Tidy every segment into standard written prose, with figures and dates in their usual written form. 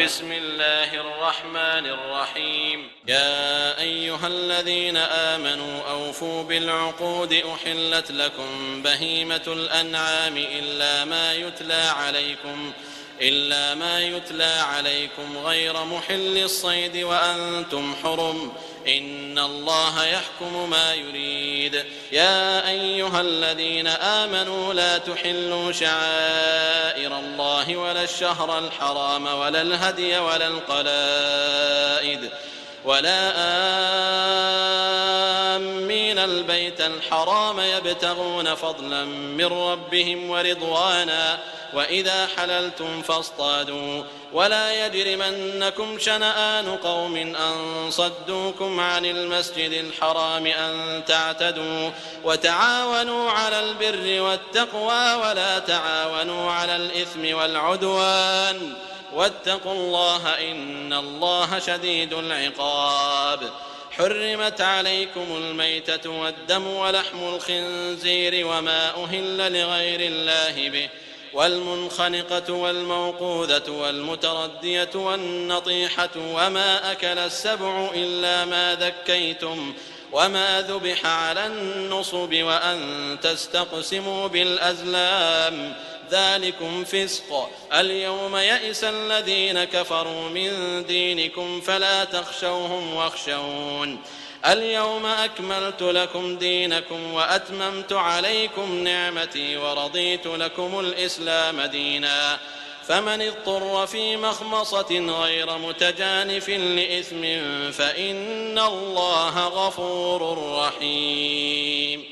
بسم الله الرحمن الرحيم. يا أيها الذين آمنوا أوفوا بالعقود أحلت لكم بهيمة الأنعام إلا ما يتلى عليكم غير محل الصيد وأنتم حرم إن الله يحكم ما يريد. يا أيها الذين آمنوا لا تحلوا شعائر الله ولا الشهر الحرام ولا الهدي ولا القلائد ولا آمين البيت الحرام يبتغون فضلا من ربهم ورضوانا وإذا حللتم فاصطادوا ولا يجرمنكم شنآن قوم أن صدوكم عن المسجد الحرام أن تعتدوا وتعاونوا على البر والتقوى ولا تعاونوا على الإثم والعدوان واتقوا الله إن الله شديد العقاب. حرمت عليكم الميتة والدم ولحم الخنزير وما أهل لغير الله به والمنخنقة والموقوذة والمتردية والنطيحة وما أكل السبع إلا ما ذكيتم وما ذبح على النصب وأن تستقسموا بالأزلام ذلكم فسق. اليوم يئس الذين كفروا من دينكم فلا تخشوهم واخشون. اليوم أكملت لكم دينكم وأتممت عليكم نعمتي ورضيت لكم الإسلام دينا. فمن اضطر في مخمصة غير متجانف لإثم فإن الله غفور رحيم.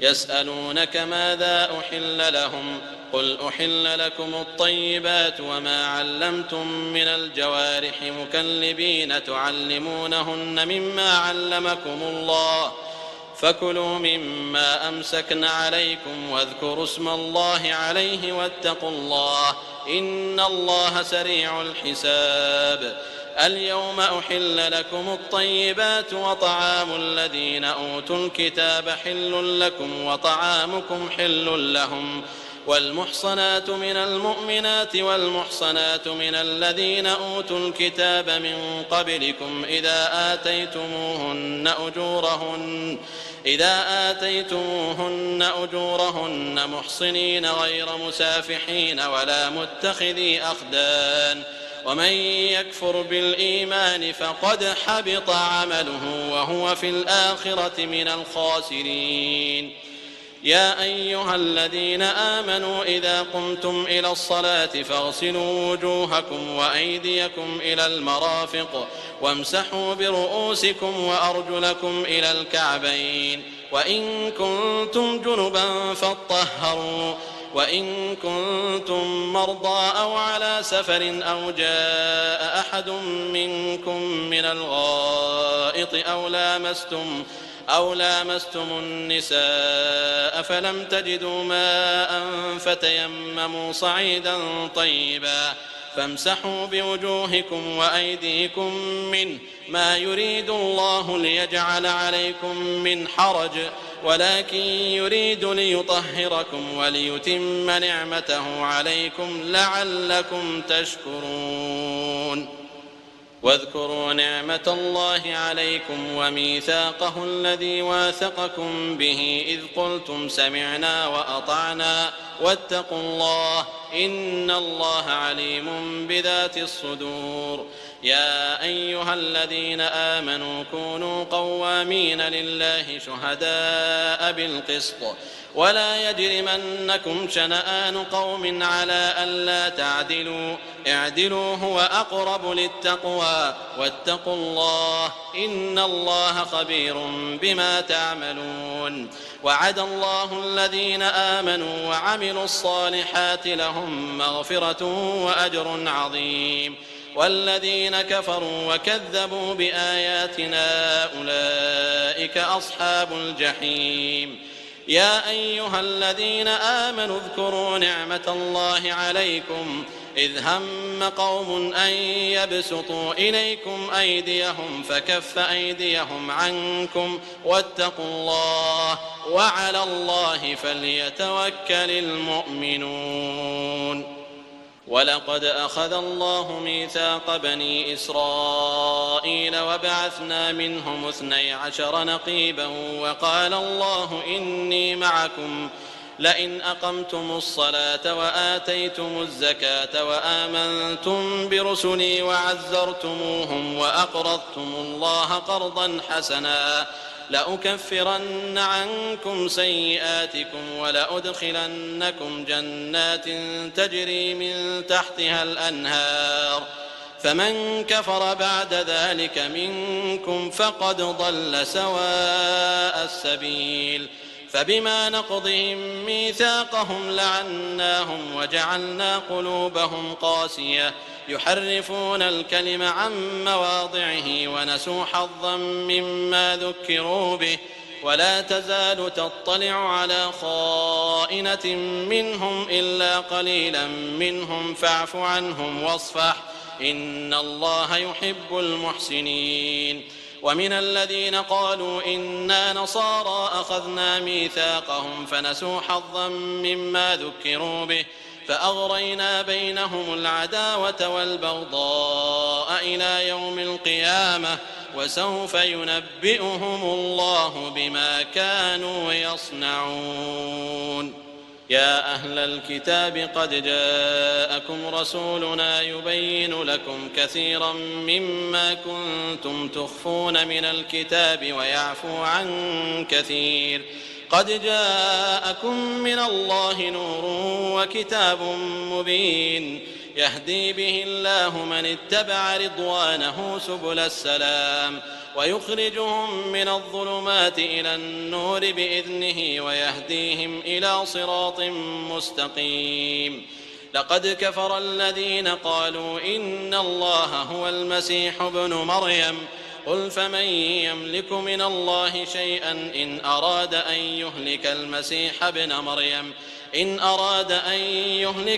يسألونك ماذا أحل لهم قل أحل لكم الطيبات وما علمتم من الجوارح مكلبين تعلمونهن مما علمكم الله فكلوا مما أمسكن عليكم واذكروا اسم الله عليه واتقوا الله إن الله سريع الحساب. اليوم أحل لكم الطيبات وطعام الذين أوتوا الكتاب حل لكم وطعامكم حل لهم والمحصنات من المؤمنات والمحصنات من الذين أوتوا الكتاب من قبلكم إذا آتيتموهن أجورهن محصنين غير مسافحين ولا متخذي أخدان ومن يكفر بالإيمان فقد حبط عمله وهو في الآخرة من الخاسرين. يا أيها الذين آمنوا إذا قمتم إلى الصلاة فاغسلوا وجوهكم وأيديكم إلى المرافق وامسحوا برؤوسكم وأرجلكم إلى الكعبين وإن كنتم جنبا فاطهروا وإن كنتم مرضى أو على سفر أو جاء أحد منكم من الغائط أو لامستم النساء فلم تجدوا ماء فتيمموا صعيدا طيبا فامسحوا بوجوهكم وأيديكم منه ما يريد الله ليجعل عليكم من حرج ولكن يريد ليطهركم وليتم نعمته عليكم لعلكم تشكرون. واذكروا نعمة الله عليكم وميثاقه الذي واثقكم به إذ قلتم سمعنا وأطعنا واتقوا الله إن الله عليم بذات الصدور. يا أيها الذين آمنوا كونوا قوامين لله شهداء بالقسط ولا يجرمنكم شنآن قوم على ألا تعدلوا اعدلوا هو أقرب للتقوى واتقوا الله إن الله خبير بما تعملون. وعد الله الذين آمنوا وعملوا الصالحات لهم مغفرة وأجر عظيم والذين كفروا وكذبوا بآياتنا أولئك أصحاب الجحيم. يا أيها الذين آمنوا اذكروا نعمة الله عليكم إذ هم قوم أن يبسطوا إليكم أيديهم فكف أيديهم عنكم واتقوا الله وعلى الله فليتوكل المؤمنون. ولقد أخذ الله ميثاق بني إسرائيل وبعثنا منهم 12 نقيبا وقال الله إني معكم لئن أقمتم الصلاة وآتيتم الزكاة وآمنتم برسلي وعزرتموهم وأقرضتم الله قرضا حسنا لأكفرن عنكم سيئاتكم ولأدخلنكم جنات تجري من تحتها الأنهار فمن كفر بعد ذلك منكم فقد ضل سواء السبيل فبما نقضهم ميثاقهم لعناهم وجعلنا قلوبهم قاسية يحرفون الكلم عن مواضعه ونسوا حظا مما ذكروا به ولا تزال تطلع على خائنة منهم إلا قليلا منهم فاعف عنهم واصفح إن الله يحب المحسنين ومن الذين قالوا إنا نصارى أخذنا ميثاقهم فنسوا حظا مما ذكروا به فأغرينا بينهم العداوة والبغضاء إلى يوم القيامة وسوف ينبئهم الله بما كانوا يصنعون يا أهل الكتاب قد جاءكم رسولنا يبين لكم كثيرا مما كنتم تخفون من الكتاب ويعفو عن كثير قد جاءكم من الله نور وكتاب مبين يهدي به الله من اتبع رضوانه سبل السلام ويخرجهم من الظلمات إلى النور بإذنه ويهديهم إلى صراط مستقيم لقد كفر الذين قالوا إن الله هو المسيح ابن مريم قل فمن يملك من الله شيئا إن أراد أن يهلك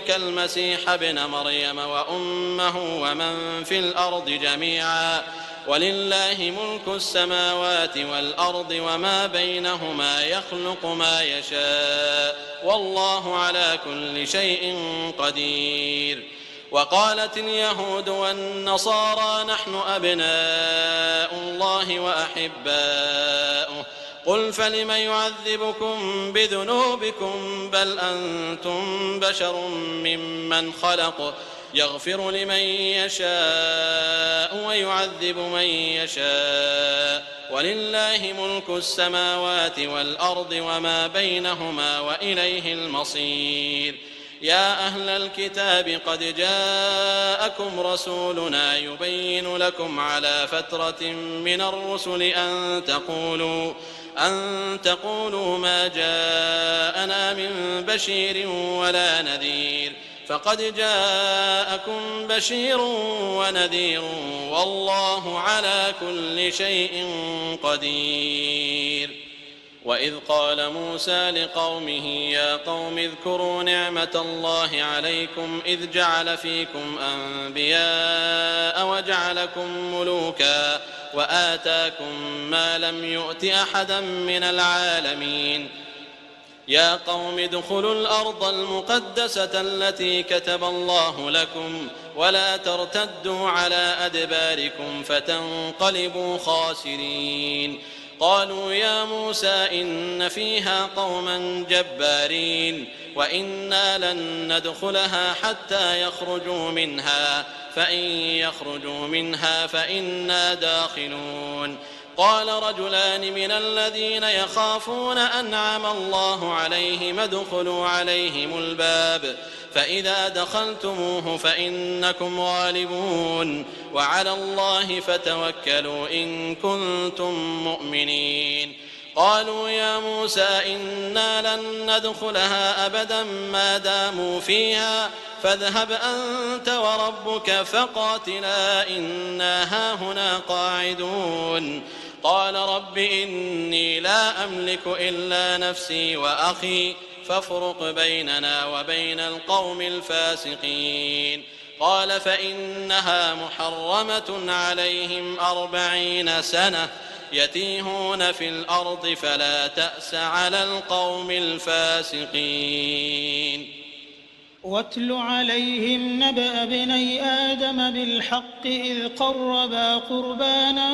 المسيح ابن مريم وأمه ومن في الأرض جميعا ولله ملك السماوات والأرض وما بينهما يخلق ما يشاء والله على كل شيء قدير وقالت اليهود والنصارى نحن أبناء الله وأحباؤه قل فلم يعذبكم بذنوبكم بل أنتم بشر ممن خلق يغفر لمن يشاء ويعذب من يشاء ولله ملك السماوات والأرض وما بينهما وإليه المصير يا أهل الكتاب قد جاءكم رسولنا يبين لكم على فترة من الرسل أن تقولوا ما جاءنا من بشير ولا نذير فقد جاءكم بشير ونذير والله على كل شيء قدير وإذ قال موسى لقومه يا قوم اذكروا نعمة الله عليكم إذ جعل فيكم أنبياء وجعلكم ملوكا وآتاكم ما لم يؤت أحدا من العالمين يا قوم ادخلوا الأرض المقدسة التي كتب الله لكم ولا ترتدوا على أدباركم فتنقلبوا خاسرين قالوا يا موسى إن فيها قوما جبارين وإنا لن ندخلها حتى يخرجوا منها فإن يخرجوا منها فإنا داخلون قال رجلان من الذين يخافون أنعم الله عليهم ادخلوا عليهم الباب فإذا دخلتموه فإنكم غالبون وعلى الله فتوكلوا إن كنتم مؤمنين قالوا يا موسى إنا لن ندخلها أبدا ما داموا فيها فاذهب أنت وربك فقاتلا إنا هاهنا قاعدون قال رب إني لا أملك إلا نفسي وأخي فافرق بيننا وبين القوم الفاسقين قال فإنها محرمة عليهم 40 سنة يتيهون في الأرض فلا تأس على القوم الفاسقين واتل عليهم نبأ ابني آدم بالحق إذ قربا قربانا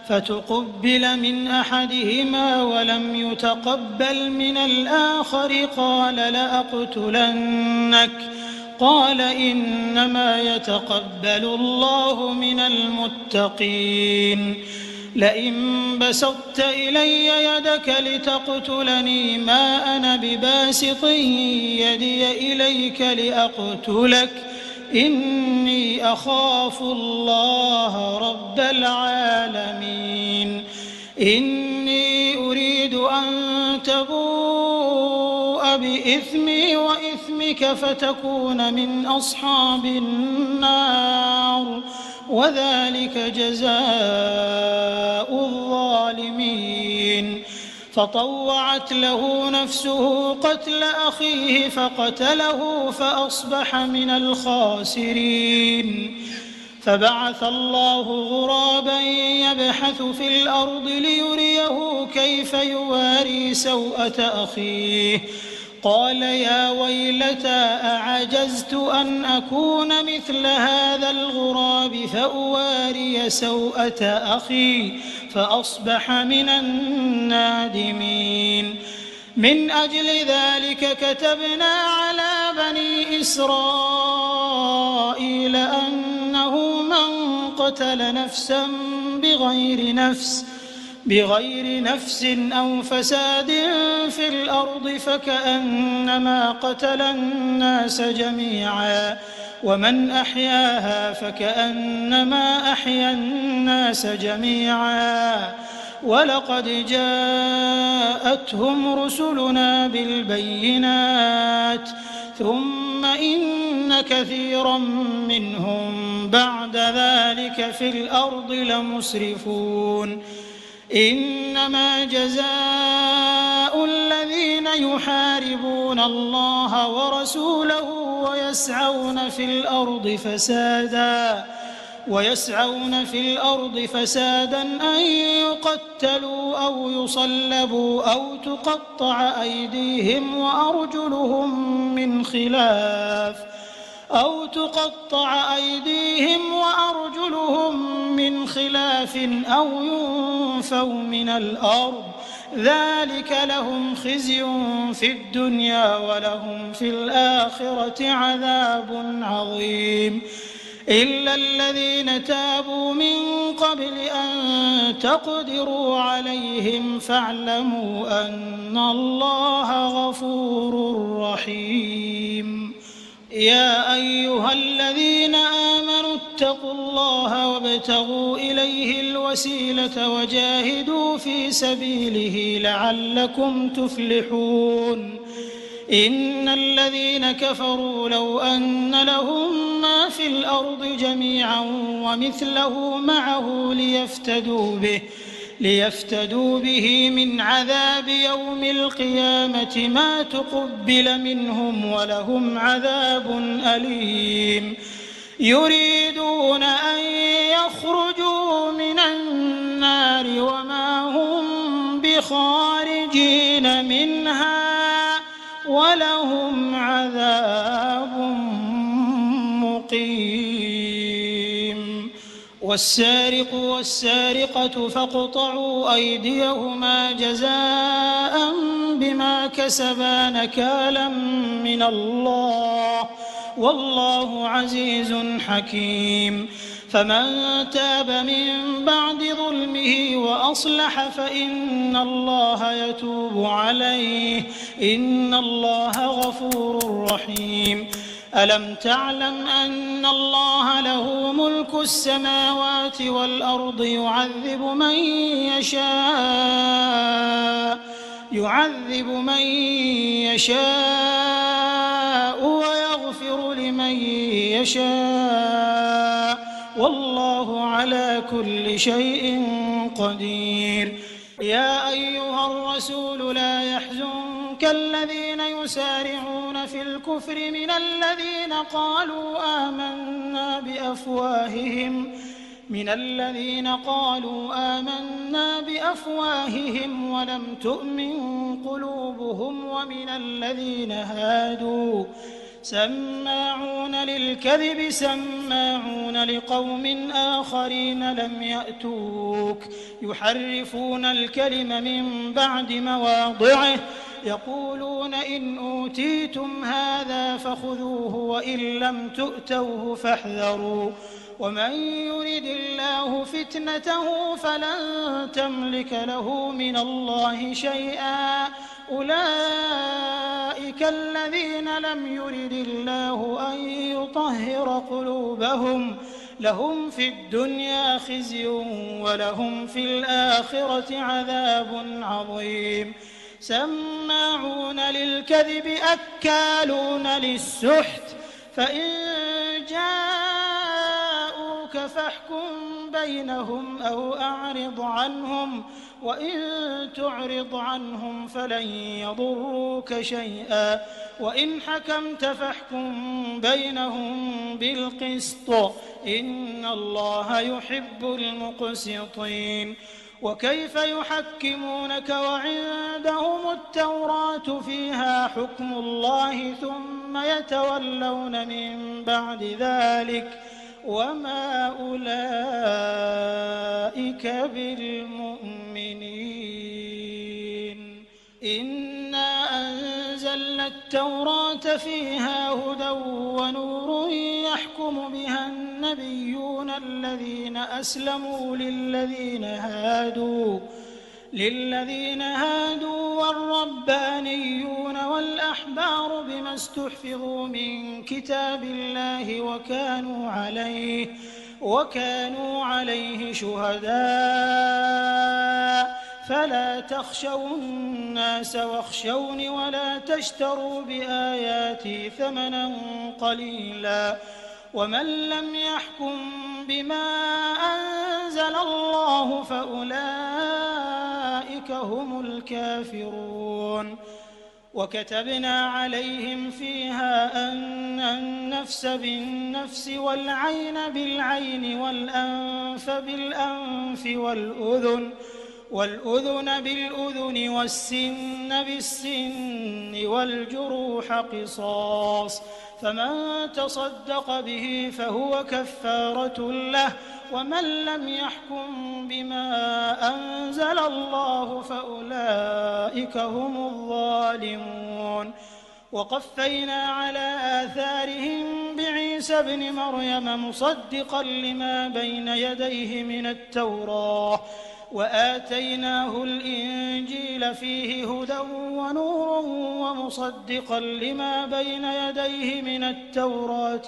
فتقبل من أحدهما ولم يتقبل من الآخر قال لأقتلنك قال إنما يتقبل الله من المتقين لئن بسطت إلي يدك لتقتلني ما أنا بباسط يدي إليك لأقتلك إني أخاف الله رب العالمين إني أريد أن تبوء بإثمي وإثمك فتكون من أصحاب النار وذلك جزاء الظالمين فطوعت له نفسه قتل أخيه فقتله فأصبح من الخاسرين فبعث الله غرابا يبحث في الأرض ليريه كيف يواري سوءة أخيه قال يا ويلتى أعجزت أن أكون مثل هذا الغراب فأواري سوءة أخي فأصبح من النادمين من أجل ذلك كتبنا على بني إسرائيل أنه من قتل نفسا بغير نفس أو فساد في الأرض فكأنما قتل الناس جميعا ومن أحياها فكأنما أحيا الناس جميعا ولقد جاءتهم رسلنا بالبينات ثم إن كثيرا منهم بعد ذلك في الأرض لمسرفون إنما جزاء الذين يحاربون الله ورسوله ويسعون في الأرض فسادا أن يقتلوا أو يصلبوا أو تقطع أيديهم وأرجلهم من خلاف أو ينفوا من الأرض ذلك لهم خزي في الدنيا ولهم في الآخرة عذاب عظيم إلا الذين تابوا من قبل أن تقدروا عليهم فاعلموا أن الله غفور رحيم يا أيها الذين آمنوا اتقوا الله وابتغوا إليه الوسيلة وجاهدوا في سبيله لعلكم تفلحون إن الذين كفروا لو أن لهم ما في الأرض جميعا ومثله معه ليفتدوا به من عذاب يوم القيامة ما تقبل منهم ولهم عذاب أليم يريدون أن يخرجوا من النار وما هم بخارجين منها ولهم عذاب مقيم والسارق والسارقة فاقطعوا أيديهما جزاء بما كسبا نكالا من الله والله عزيز حكيم فمن تاب من بعد ظلمه وأصلح فإن الله يتوب عليه إن الله غفور رحيم ألم تعلم أن الله له ملك السماوات والأرض يعذب من يشاء ويغفر لمن يشاء والله على كل شيء قدير يا أيها الرسول لا يحزنك الذين يسارعون في الكفر من الذين قالوا آمنا بأفواههم من الذين قالوا آمنا بأفواههم ولم تؤمن قلوبهم ومن الذين هادوا سماعون للكذب سماعون لقوم آخرين لم يأتوك يحرفون الكلم من بعد مواضعه يقولون إن أوتيتم هذا فخذوه وإن لم تؤتوه فاحذروا ومن يرد الله فتنته فلن تملك له من الله شيئا أولئك الذين لم يرد الله أن يطهر قلوبهم لهم في الدنيا خزي ولهم في الآخرة عذاب عظيم سماعون للكذب أكالون للسحت فإن جاءوك فاحكم بينهم أو أعرض عنهم وإن تعرض عنهم فلن يضروك شيئا وإن حكمت فاحكم بينهم بالقسط إن الله يحب المقسطين وكيف يحكمونك وعندهم التوراة فيها حكم الله ثم يتولون من بعد ذلك وما أولئك بالمؤمنين إنا أنزلنا التوراة فيها هدى ونور يحكم بها النبيون الذين أسلموا للذين هادوا والربانيون والأحبار بما استحفظوا من كتاب الله وكانوا عليه شهداء فلا تخشوا الناس واخشوني ولا تشتروا بآياتي ثمنا قليلا ومن لم يحكم بما أنزل الله فأولئك هم الكافرون وكتبنا عليهم فيها أن النفس بالنفس والعين بالعين والأنف بالأنف والأذن بالأذن والسن بالسن والجروح قصاص فمن تصدق به فهو كفارة له ومن لم يحكم بما أنزل الله فأولئك هم الظالمون وقفينا على آثارهم بعيسى ابن مريم مصدقا لما بين يديه من التوراة وآتيناه الإنجيل فيه هدى ونور ومصدقا لما بين يديه من التوراة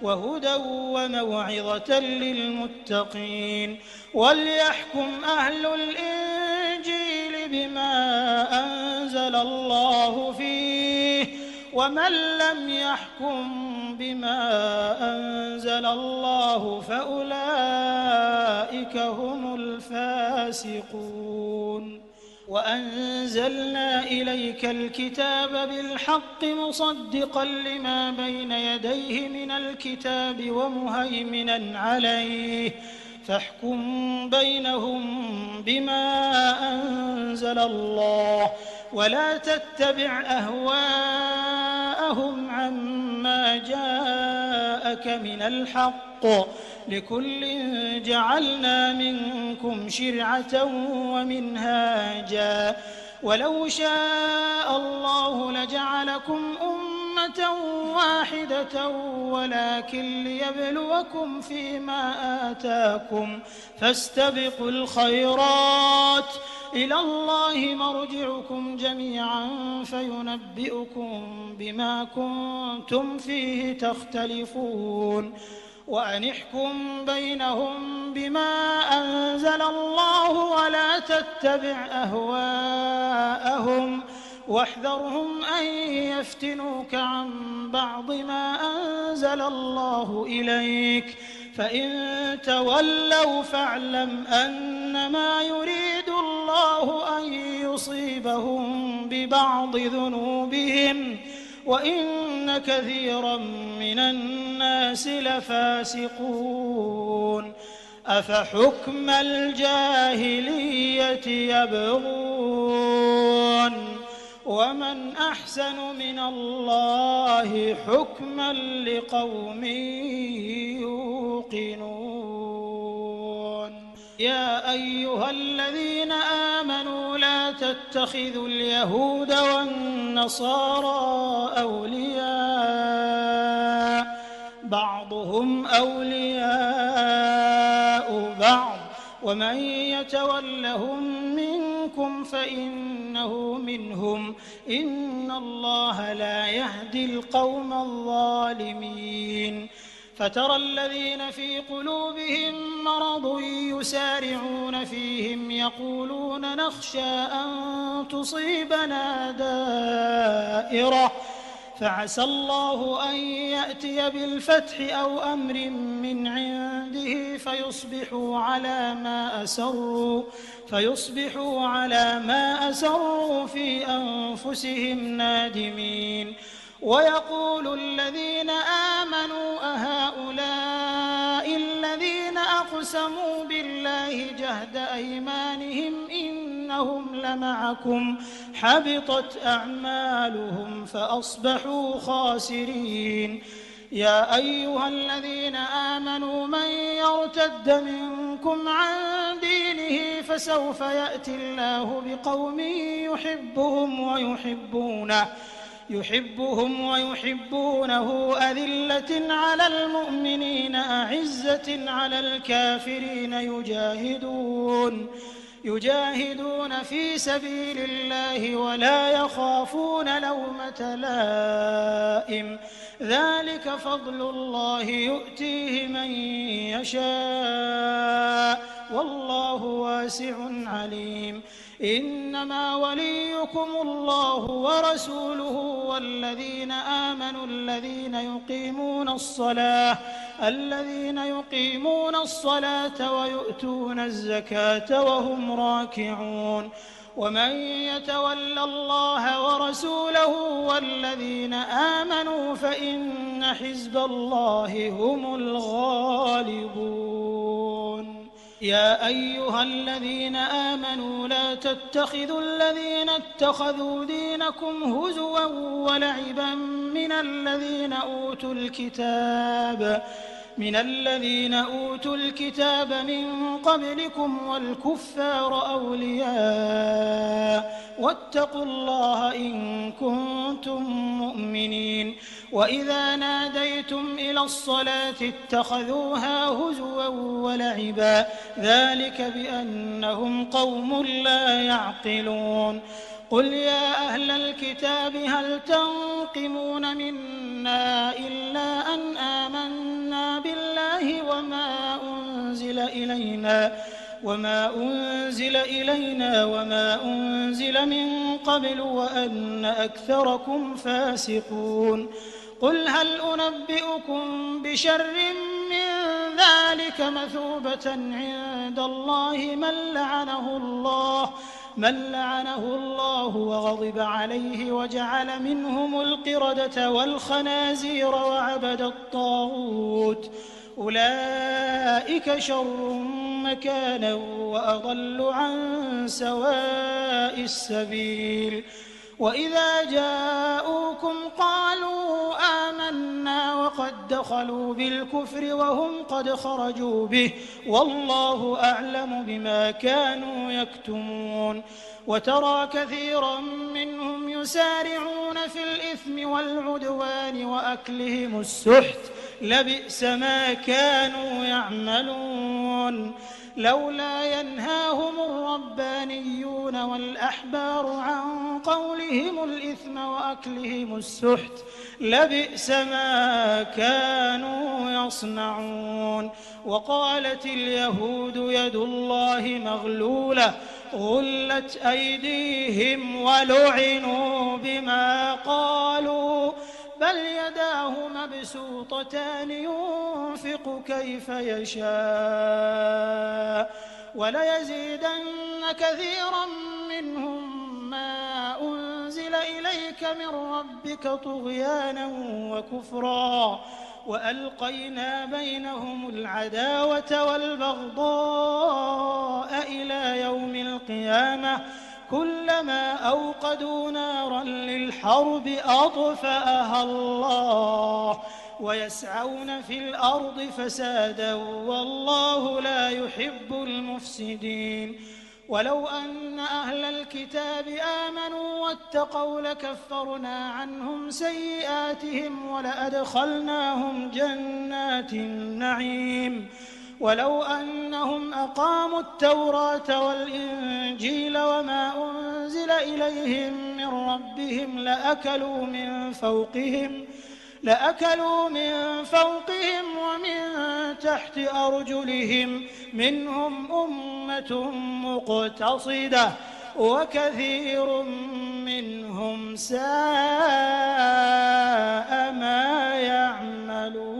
وهدى وموعظة للمتقين وليحكم أهل الإنجيل بما أنزل الله فيه ومن لم يحكم بما أنزل الله فأولئك هم الفاسقون وأنزلنا إليك الكتاب بالحق مصدقا لما بين يديه من الكتاب ومهيمنا عليه فاحكم بينهم بما أنزل الله ولا تتبع أهواءهم عما جاءك من الحق لكل جعلنا منكم شرعة ومنهاجا ولو شاء الله لجعلكم أمة واحدة ولكن ليبلوكم فيما آتاكم فاستبقوا الخيرات إلى الله مرجعكم جميعا فينبئكم بما كنتم فيه تختلفون وأن احكم بينهم بما أنزل الله ولا تتبع أهواءهم واحذرهم أن يفتنوك عن بعض ما أنزل الله إليك فإن تولوا فاعلم أنما يريد الله أن يصيبهم ببعض ذنوبهم وإن كثيرا من الناس لفاسقون أفحكم الجاهلية يبغون ومن أحسن من الله حكما لقوم يوقنون يا أيها الذين آمنوا لا تتخذوا اليهود والنصارى أولياء بعضهم أولياء بعض ومن يتولهم منكم فإنه منهم إن الله لا يهدي القوم الظالمين فترى الذين في قلوبهم مرض يسارعون فيهم يقولون نخشى أن تصيبنا دائرة فعسى الله أن يأتي بالفتح أو أمر من عنده فيصبحوا على ما أسروا في أنفسهم نادمين ويقول الذين آمنوا أهؤلاء الذين أقسموا بالله جهد أيمانهم إنهم لمعكم حبطت أعمالهم فأصبحوا خاسرين يا أيها الذين آمنوا من يرتد منكم عن دينه فسوف يأتي الله بقوم يحبهم ويحبونه أذلة على المؤمنين أعزة على الكافرين يجاهدون في سبيل الله ولا يخافون لومة لائم ذلك فضل الله يؤتيه من يشاء والله واسع عليم إنما وليكم الله ورسوله والذين آمنوا الذين يقيمون الصلاة ويؤتون الزكاة وهم راكعون ومن يتول الله ورسوله والذين آمنوا فإن حزب الله هم الغالبون يا أيها الذين آمنوا لا تتخذوا الذين اتخذوا دينكم هزوا ولعبا من الذين أوتوا الكتاب من قبلكم والكفار أولياء واتقوا الله إن كنتم مؤمنين وإذا ناديتم إلى الصلاة اتخذوها هزوا ولعبا ذلك بأنهم قوم لا يعقلون قل يا أهل الكتاب هل تنقمون منا إلا أن آمنا بالله وما أنزل إلينا وما أنزل من قبل وأن أكثركم فاسقون قل هل أنبئكم بشر من ذلك مثوبة عند الله من لعنه الله وغضب عليه وجعل منهم القردة والخنازير وعبد الطاغوت أولئك شر مكانا وأضل عن سواء السبيل وإذا جاءوكم قالوا آمنا وقد دخلوا بالكفر وهم قد خرجوا به والله أعلم بما كانوا يكتمون وترى كثيرا منهم يسارعون في الإثم والعدوان وأكلهم السحت لبئس ما كانوا يعملون لولا ينهاهم الربانيون والأحبار عن قولهم الإثم وأكلهم السحت لبئس ما كانوا يصنعون وقالت اليهود يد الله مغلولة غلت أيديهم ولعنوا بما قالوا بل يداه مبسوطتان ينفق كيف يشاء وليزيدن كثيرا منهم ما أنزل أنزل إليك من ربك طغيانا وكفرا وألقينا بينهم العداوة والبغضاء إلى يوم القيامة كلما أوقدوا نارا للحرب أطفأها الله ويسعون في الأرض فسادا والله لا يحب المفسدين ولو أن أهل الكتاب آمنوا واتقوا لكفرنا عنهم سيئاتهم ولأدخلناهم جنات النعيم ولو أنهم أقاموا التوراة والإنجيل وما أنزل إليهم من ربهم لأكلوا من فوقهم ومن تحت أرجلهم منهم أمة مقتصدة وكثير منهم ساء ما يعملون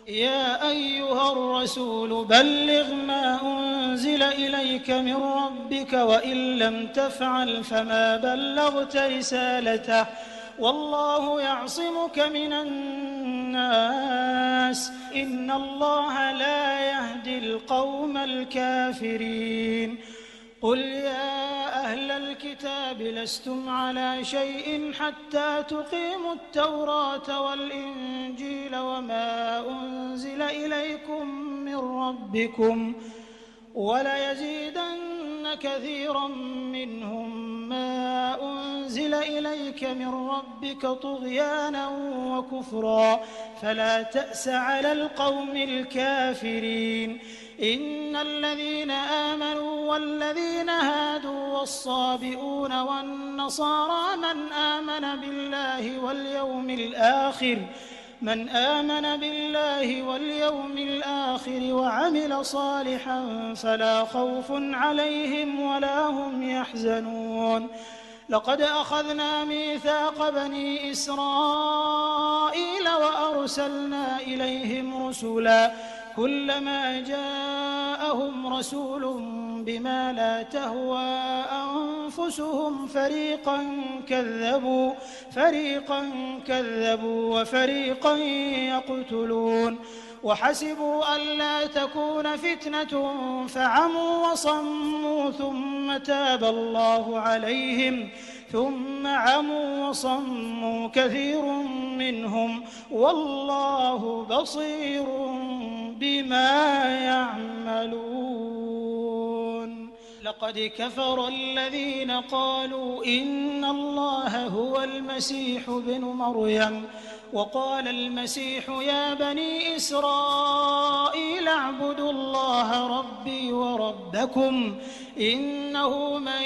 يا أيها الرسول بلغ ما أنزل إليك من ربك وإن لم تفعل فما بلغت رسالته والله يعصمك من الناس إن الله لا يهدي القوم الكافرين قل يا أهل الكتاب لستم على شيء حتى تقيموا التوراة والإنجيل وما أنزل إليكم من ربكم وليزيدن كثيرا منهم ما أنزل إليك من ربك طغيانا وكفرا فلا تأس على القوم الكافرين إن الذين آمنوا والذين هادوا والصابئون والنصارى من آمن بالله واليوم الآخر وعمل صالحا فلا خوف عليهم ولا هم يحزنون لقد أخذنا ميثاق بني إسرائيل وأرسلنا إليهم رسلا كلما جاءهم رسول بما لا تهوى أنفسهم فريقا كذبوا وفريقا يقتلون وحسبوا ألا تكون فتنة فعموا وصموا ثم تاب الله عليهم ثم عموا وصموا كثير منهم والله بصير بما يعملون لقد كفر الذين قالوا إن الله هو المسيح ابن مريم وقال المسيح يا بني إسرائيل اعبدوا الله ربي وربكم إنه من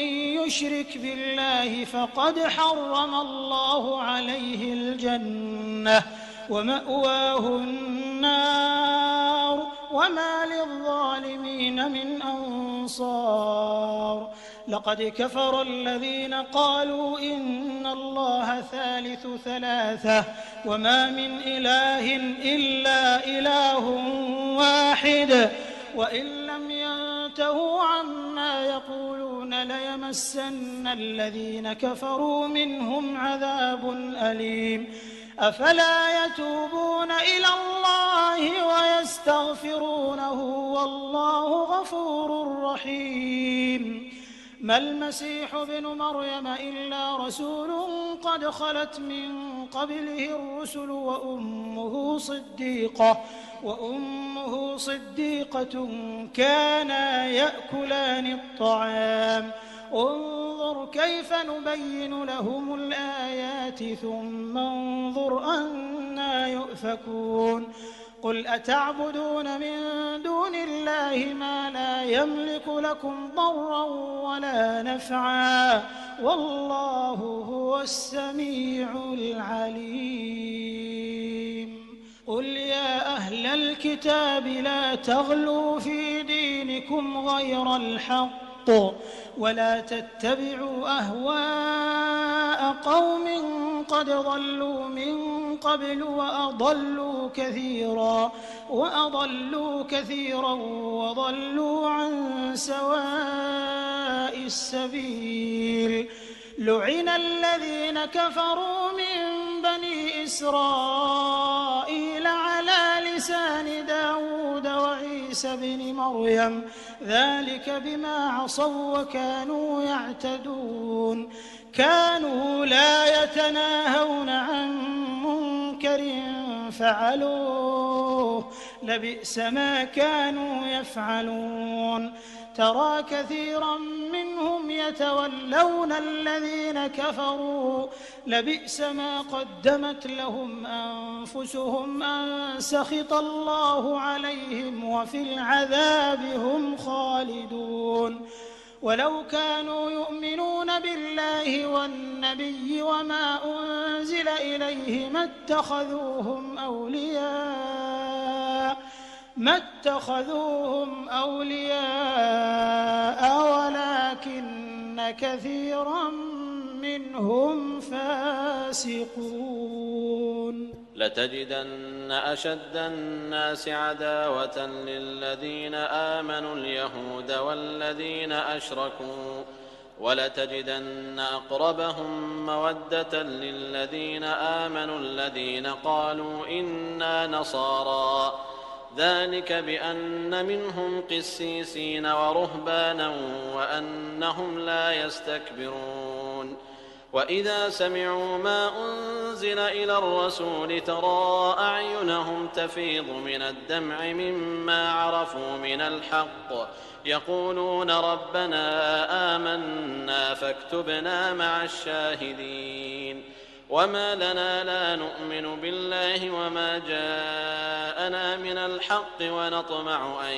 يشرك بالله فقد حرم الله عليه الجنة ومأواه النار وما للظالمين من أنصار لقد كفر الذين قالوا إن الله ثالث ثلاثة وما من إله إلا إله واحد وإن لم ينتهوا عما يقولون ليمسن الذين كفروا منهم عذاب أليم أفلا يتوبون إلى الله ويستغفرونه والله غفور رحيم ما المسيح ابن مريم إلا رسول قد خلت من قبله الرسل وأمه صديقة كانا يأكلان الطعام انظر كيف نبين لهم الآيات ثم انظر أنى يؤفكون قل أتعبدون من دون الله ما لا يملك لكم ضرا ولا نفعا والله هو السميع العليم قل يا أهل الكتاب لا تغلوا في دينكم غير الحق ولا تتبعوا أهواء قوم قد ضلوا من قبل وأضلوا كثيرا وضلوا عن سواء السبيل لعن الذين كفروا من بني إسرائيل على لسان داود وعيسى بن مريم ذلك بما عصوا وكانوا يعتدون كانوا لا يتناهون عن منكر فعلوه لبئس ما كانوا يفعلون ترى كثيرا منهم يتولون الذين كفروا لبئس ما قدمت لهم أنفسهم أن سخط الله عليهم وفي العذاب هم خالدون ولو كانوا يؤمنون بالله والنبي وما أنزل إليه ما اتخذوهم أولياء ولكن كثيرا منهم فاسقون لتجدن أشد الناس عداوة للذين آمنوا اليهود والذين أشركوا ولتجدن أقربهم مودة للذين آمنوا الذين قالوا إنا نصارى ذلك بأن منهم قسيسين ورهبانا وأنهم لا يستكبرون وإذا سمعوا ما أنزل إلى الرسول ترى أعينهم تفيض من الدمع مما عرفوا من الحق يقولون ربنا آمنا فاكتبنا مع الشاهدين وما لنا لا نؤمن بالله وما جاءنا من الحق ونطمع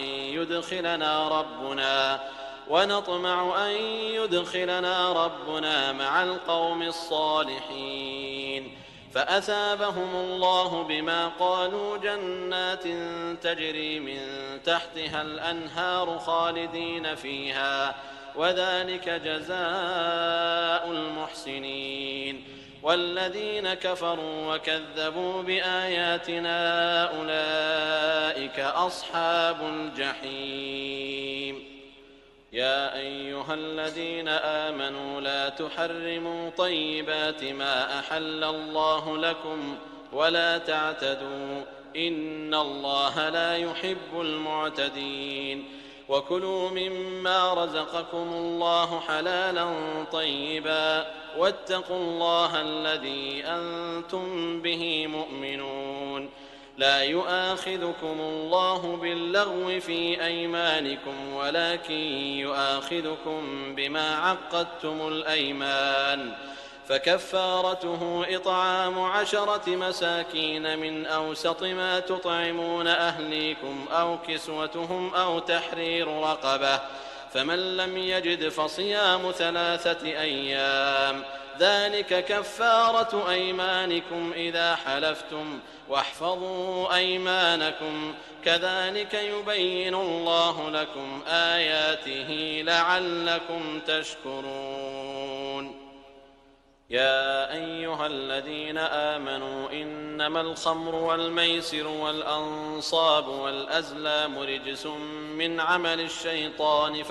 أن يدخلنا ربنا مع القوم الصالحين فأثابهم الله بما قالوا جنات تجري من تحتها الأنهار خالدين فيها وذلك جزاء المحسنين والذين كفروا وكذبوا بآياتنا أولئك أصحاب الجحيم يا أيها الذين آمنوا لا تحرموا طيبات ما أحل الله لكم ولا تعتدوا إن الله لا يحب المعتدين وكلوا مما رزقكم الله حلالا طيبا واتقوا الله الذي أنتم به مؤمنون لا يؤاخذكم الله باللغو في أيمانكم ولكن يؤاخذكم بما عقدتم الأيمان فكفارته إطعام 10 مساكين من أوسط ما تطعمون أهليكم أو كسوتهم أو تحرير رقبة فمن لم يجد فصيام 3 أيام ذلك كفارة أيمانكم إذا حلفتم واحفظوا أيمانكم كذلك يبين الله لكم آياته لعلكم تشكرون يا أيها الذين آمنوا إنما الخمر والميسر والأنصاب والأزلام رجس من عمل الشيطان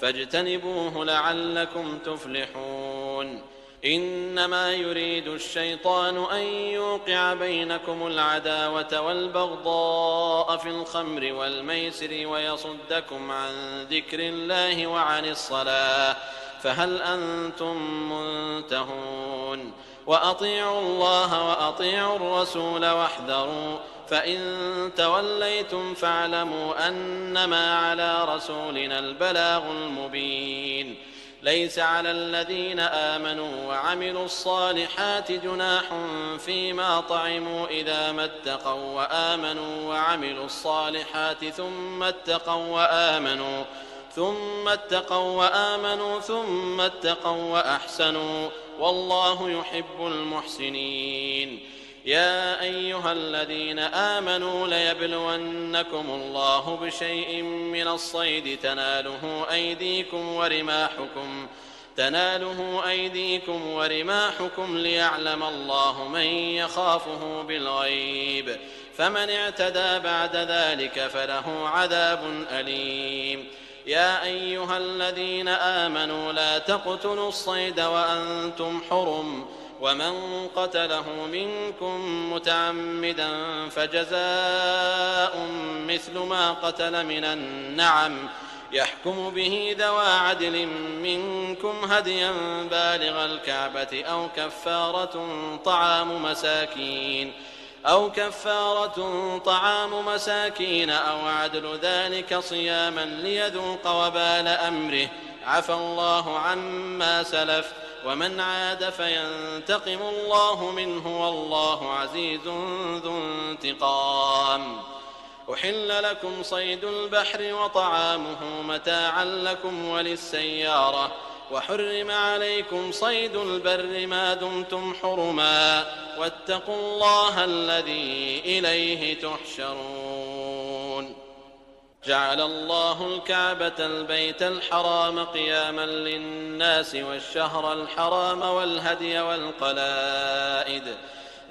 فاجتنبوه لعلكم تفلحون إنما يريد الشيطان أن يوقع بينكم العداوة والبغضاء في الخمر والميسر ويصدكم عن ذكر الله وعن الصلاة فهل أنتم منتهون وأطيعوا الله وأطيعوا الرسول واحذروا فإن توليتم فاعلموا أنما على رسولنا البلاغ المبين ليس على الذين آمنوا وعملوا الصالحات جناح فيما طعموا إذا ما اتقوا وآمنوا وعملوا الصالحات ثم اتقوا وأحسنوا والله يحب المحسنين يا أيها الذين آمنوا ليبلونكم الله بشيء من الصيد تناله أيديكم ورماحكم ليعلم الله من يخافه بالغيب فمن اعتدى بعد ذلك فله عذاب أليم يا أيها الذين آمنوا لا تقتلوا الصيد وأنتم حرم ومن قتله منكم متعمدا فجزاء مثل ما قتل من النعم يحكم به ذوى عدل منكم هديا بالغ الكعبة أو كفارة طعام مساكين أو عدل ذلك صياما ليذوق وبال أمره عفى الله عما سلف ومن عاد فينتقم الله منه والله عزيز ذو انتقام. أحل لكم صيد البحر وطعامه متاعا لكم وللسيارة وحرم عليكم صيد البر ما دمتم حرما واتقوا الله الذي إليه تحشرون. جعل الله الكعبة البيت الحرام قياما للناس والشهر الحرام والهدي والقلائد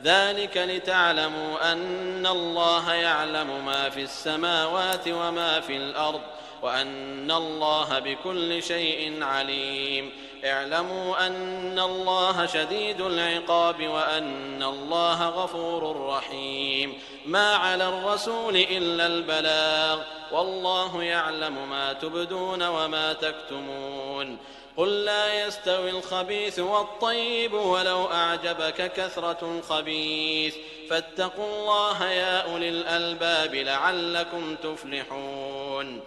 ذلك لتعلموا أن الله يعلم ما في السماوات وما في الأرض وأن الله بكل شيء عليم. اعلموا أن الله شديد العقاب وأن الله غفور رحيم. ما على الرسول إلا البلاغ والله يعلم ما تبدون وما تكتمون. قل لا يستوي الخبيث والطيب ولو أعجبك كثرة الخبيث فاتقوا الله يا أولي الألباب لعلكم تفلحون.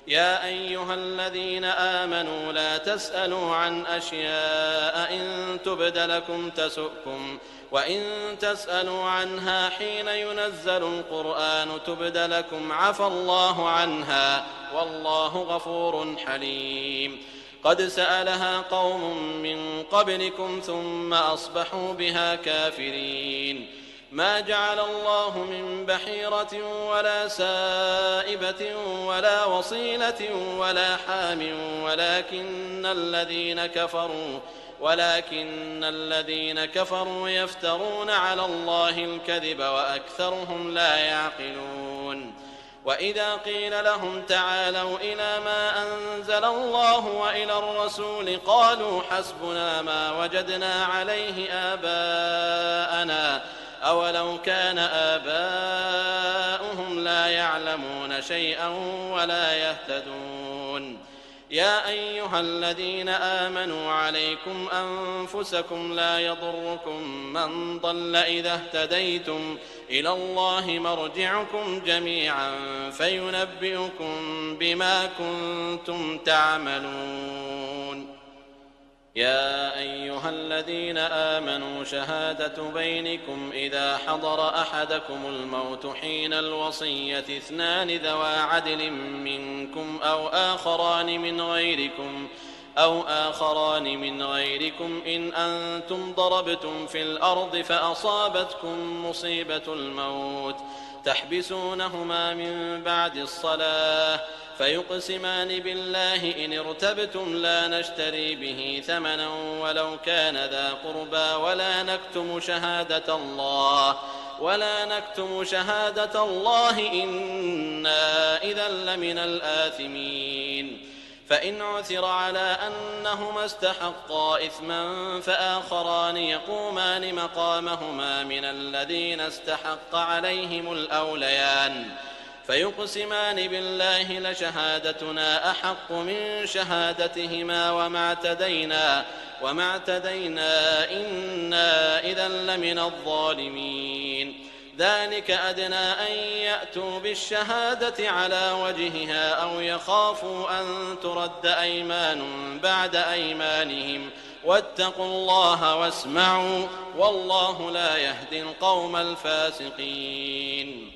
يا أيها الذين آمنوا لا تسألوا عن أشياء إن تبد لكم تسؤكم وإن تسألوا عنها حين ينزل القرآن تبد لكم عفى الله عنها والله غفور حليم. قد سألها قوم من قبلكم ثم أصبحوا بها كافرين. ما جعل الله من بحيرة ولا سائبة ولا وصيلة ولا حام ولكن الذين كفروا يفترون على الله الكذب وأكثرهم لا يعقلون. وإذا قيل لهم تعالوا إلى ما أنزل الله وإلى الرسول قالوا حسبنا ما وجدنا عليه آباءنا أولو كان آباؤهم لا يعلمون شيئا ولا يهتدون. يا أيها الذين آمنوا عليكم أنفسكم لا يضركم من ضل إذا اهتديتم إلى الله مرجعكم جميعا فينبئكم بما كنتم تعملون. يا أيها الذين آمنوا شهادة بينكم إذا حضر أحدكم الموت حين الوصية اثنان ذوى عدل منكم أو آخران من غيركم إن أنتم ضربتم في الأرض فأصابتكم مصيبة الموت تحبسونهما من بعد الصلاة فيقسمان بالله إن ارتبتم لا نشتري به ثمنا ولو كان ذا قربى ولا نكتم شهادة الله إنا إذا لمن الآثمين. فإن عثر على أنهما استحقا إثما فآخران يقومان مقامهما من الذين استحق عليهم الأوليان فيقسمان بالله لشهادتنا أحق من شهادتهما وما اعتدينا إنا إذا لمن الظالمين. ذلك أدنى أن يأتوا بالشهادة على وجهها أو يخافوا أن ترد أيمان بعد أيمانهم واتقوا الله واسمعوا والله لا يهدي القوم الفاسقين.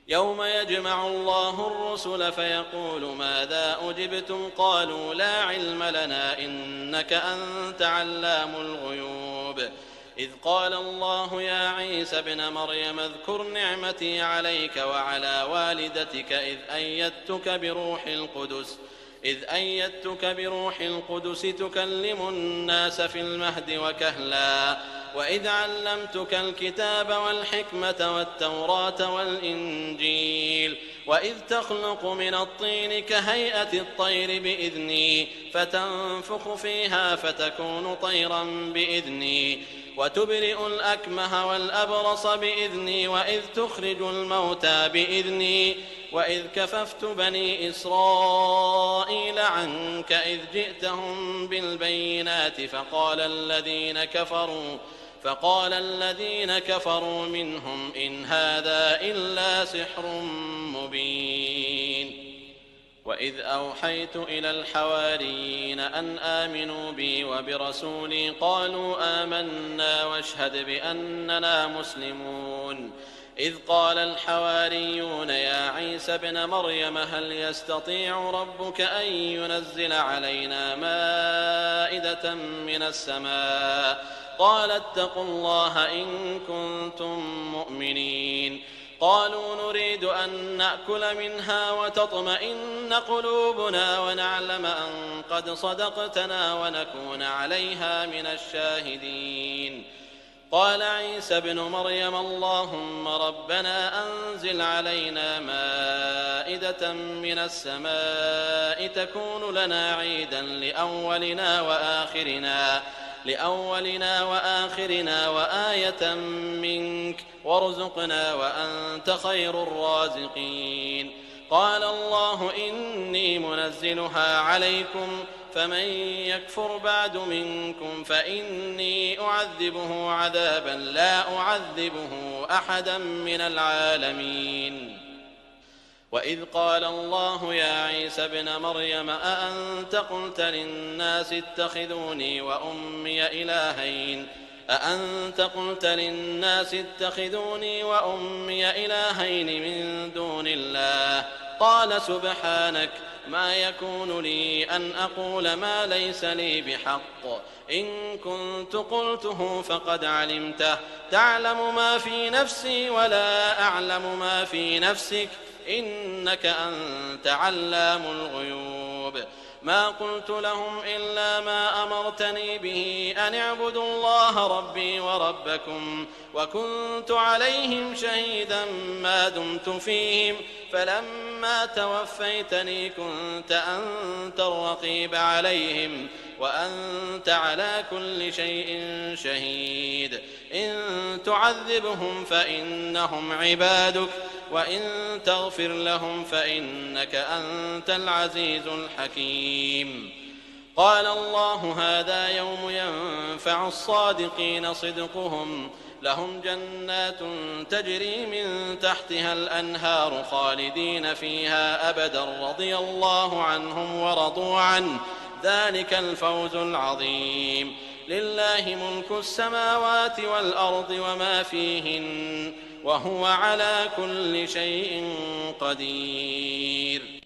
يوم يجمع الله الرسل فيقول ماذا أجبتم قالوا لا علم لنا إنك أنت علام الغيوب. إذ قال الله يا عيسى ابن مريم اذكر نعمتي عليك وعلى والدتك إذ أيدتك بروح القدس تكلم الناس في المهد وكهلا وإذ علمتك الكتاب والحكمة والتوراة والإنجيل وإذ تخلق من الطين كهيئة الطير بإذني فتنفخ فيها فتكون طيرا بإذني وتبرئ الأكمه والأبرص بإذني وإذ تخرج الموتى بإذني وإذ كففت بني إسرائيل عنك إذ جئتهم بالبينات فقال الذين كفروا منهم إن هذا إلا سحر مبين. وإذ أوحيت إلى الحواريين أن آمنوا بي وبرسولي قالوا آمنا واشهد بأننا مسلمون. إذ قال الحواريون يا عيسى ابن مريم هل يستطيع ربك أن ينزل علينا مائدة من السماء قال اتقوا الله إن كنتم مؤمنين. قالوا نريد أن نأكل منها وتطمئن قلوبنا ونعلم أن قد صدقتنا ونكون عليها من الشاهدين. قال عيسى ابن مريم اللهم ربنا أنزل علينا مائدة من السماء تكون لنا عيدا لأولنا وآخرنا وآية منك وارزقنا وأنت خير الرازقين. قال الله إني منزلها عليكم فمن يكفر بعد منكم فإني أعذبه عذابا لا أعذبه أحدا من العالمين. وإذ قال الله يا عيسى ابن مريم أأنت قلت للناس اتخذوني وأمي إلهين من دون الله قال سبحانك ما يكون لي أن أقول ما ليس لي بحق إن كنت قلته فقد علمته تعلم ما في نفسي ولا أعلم ما في نفسك إنك أنت علام الغيوب. ما قلت لهم إلا ما أمرتني به أن اعبدوا الله ربي وربكم وكنت عليهم شهيدا ما دمت فيهم فلما توفيتني كنت أنت الرقيب عليهم وأنت على كل شيء شهيد. إن تعذبهم فإنهم عبادك وإن تغفر لهم فإنك أنت العزيز الحكيم. قال الله هذا يوم ينفع الصادقين صدقهم لهم جنات تجري من تحتها الأنهار خالدين فيها أبدا رضي الله عنهم ورضوا عنه ذلك الفوز العظيم. لله ملك السماوات والأرض وما فيهن وهو على كل شيء قدير.